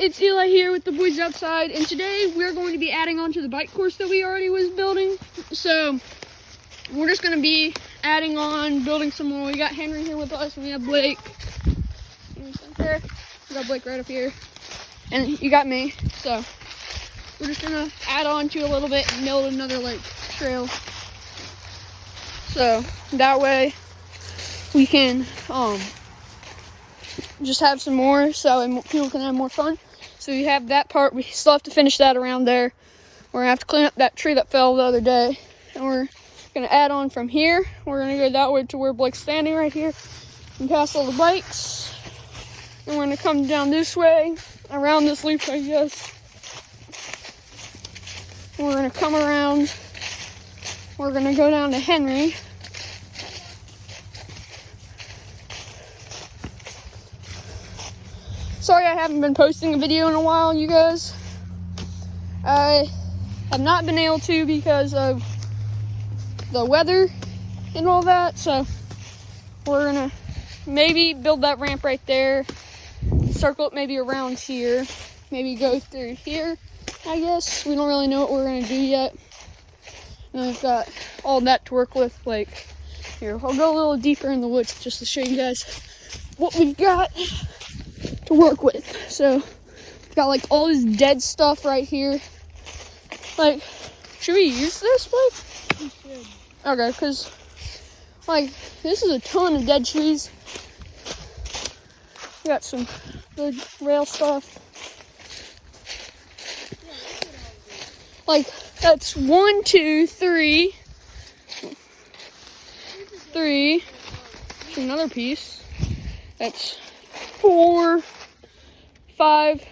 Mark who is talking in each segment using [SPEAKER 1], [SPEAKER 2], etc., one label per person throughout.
[SPEAKER 1] it's Eli here with the boys outside, and today we're going to be adding on to the bike course that we already was building. So we're just going to be adding on, building some more. We got Henry here with us, and we have Blake. There. We got Blake right up here, and you got me. So we're just going to add on to a little bit and build another like trail. So that way we can just have some more so people can have more fun. So we have that part. We still have to finish that around there. We're gonna have to clean up that tree that fell the other day, and we're gonna add on from here. We're gonna go that way to where Blake's standing right here and past all the bikes, and we're gonna come down this way around this loop, I guess. And we're gonna come around. We're gonna go down to Henry. Sorry I haven't been posting a video in a while, you guys. I have not been able to because of the weather and all that, so we're gonna maybe build that ramp right there, circle it maybe around here, maybe go through here, I guess. We don't really know what we're gonna do yet. And I've got all that to work with. Like, here, I'll go a little deeper in the woods just to show you guys what we've got to work with. So we've got like all this dead stuff right here. Like, should we use this, Blake?
[SPEAKER 2] We should.
[SPEAKER 1] Okay, because like this is a ton of dead trees. We got some good rail stuff. Like that's 1, 2, 3. There's another piece. That's 4, 5,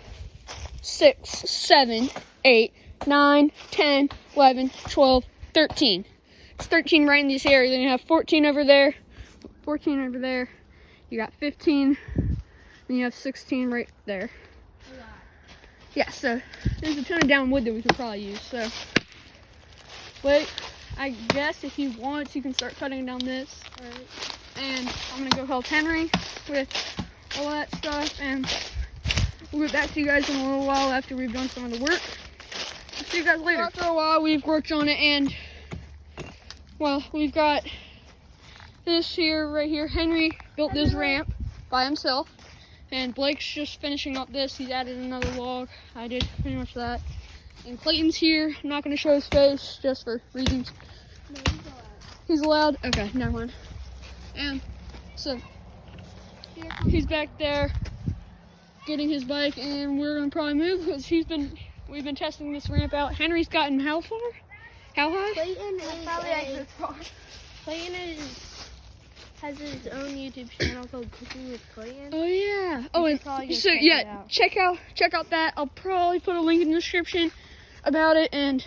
[SPEAKER 1] 6, 7, 8, 9, 10, 11, 12, 13. It's 13 right in this area. Then you have 14 over there, 14 over there. You got 15, then you have 16 right there. Yeah, so there's a ton of down wood that we could probably use. So, wait, I guess if you want, you can start cutting down this.
[SPEAKER 2] All right.
[SPEAKER 1] And I'm gonna go help Henry with all that stuff, and we'll get back to you guys in a little while after we've done some of the work. I'll see you guys later. After a while, we've worked on it, and well, we've got this here, right here. Henry built this ramp by himself, and Blake's just finishing up this. He's added another log. I did pretty much that. And Clayton's here. I'm not gonna show his face just for reasons.
[SPEAKER 2] No,
[SPEAKER 1] He's allowed? Okay, never mind. And so he's back there getting his bike, and we're gonna probably move because we've been testing this ramp out. Henry's gotten how far? How high?
[SPEAKER 2] Clayton has his own YouTube channel called Cooking with Clayton.
[SPEAKER 1] Oh yeah.
[SPEAKER 2] You
[SPEAKER 1] Oh,
[SPEAKER 2] should
[SPEAKER 1] and
[SPEAKER 2] probably go
[SPEAKER 1] so
[SPEAKER 2] check
[SPEAKER 1] yeah,
[SPEAKER 2] it out.
[SPEAKER 1] check out that. I'll probably put a link in the description about it, and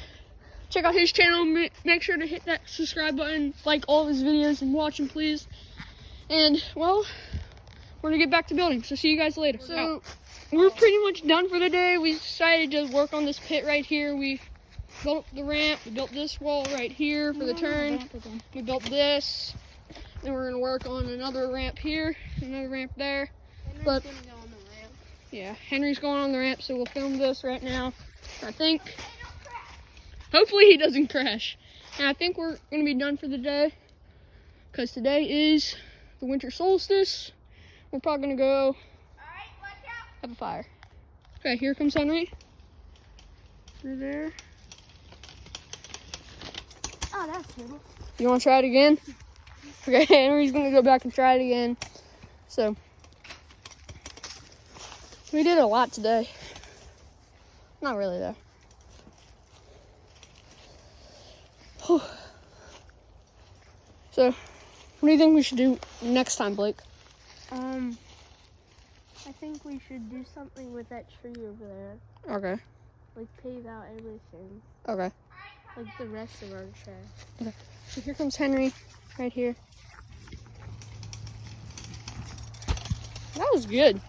[SPEAKER 1] check out his channel. Make sure to hit that subscribe button, like all of his videos, and watch him, please. And well, we're gonna get back to building. So see you guys later. So we're pretty much done for the day. We decided to work on this pit right here. We built the ramp. We built this wall right here for the turn. We built this. Then we're gonna work on another ramp here, another ramp there.
[SPEAKER 2] Henry's
[SPEAKER 1] But
[SPEAKER 2] gonna go on the ramp.
[SPEAKER 1] yeah, Henry's going on the ramp, so we'll film this right now. I think, hopefully he doesn't crash. And I think we're gonna be done for the day, because today is the winter solstice. We're probably gonna go have a fire. Okay, here comes Henry. Through there.
[SPEAKER 2] Oh, that's cool.
[SPEAKER 1] You wanna try it again? Okay, Henry's gonna go back and try it again. So, we did a lot today. Not really though. So, what do you think we should do next time, Blake?
[SPEAKER 2] I think we should do something with that tree over there.
[SPEAKER 1] Okay.
[SPEAKER 2] Like pave out everything.
[SPEAKER 1] Okay.
[SPEAKER 2] Like the rest of our trash.
[SPEAKER 1] So here comes Henry, right here. That was good.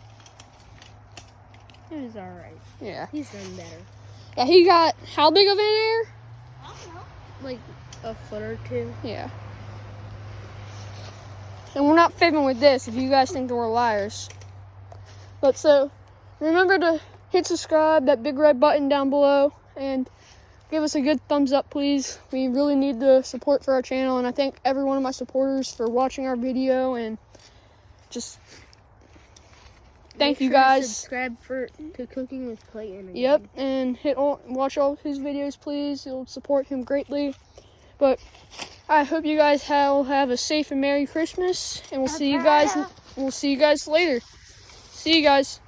[SPEAKER 2] It was alright.
[SPEAKER 1] Yeah.
[SPEAKER 2] He's done better.
[SPEAKER 1] Yeah, he got how big of an air?
[SPEAKER 2] I don't know. Like a foot or two.
[SPEAKER 1] Yeah. And we're not fibbing with this if you guys think that we're liars. But so, remember to hit subscribe, that big red button down below, and give us a good thumbs up, please. We really need the support for our channel, and I thank every one of my supporters for watching our video, and just thank you guys.
[SPEAKER 2] Subscribe to Cooking with Clayton. Again.
[SPEAKER 1] Yep, and watch all his videos, please. It'll support him greatly. But I hope you guys will have a safe and Merry Christmas, and we'll see you guys. We'll see you guys later. See you guys.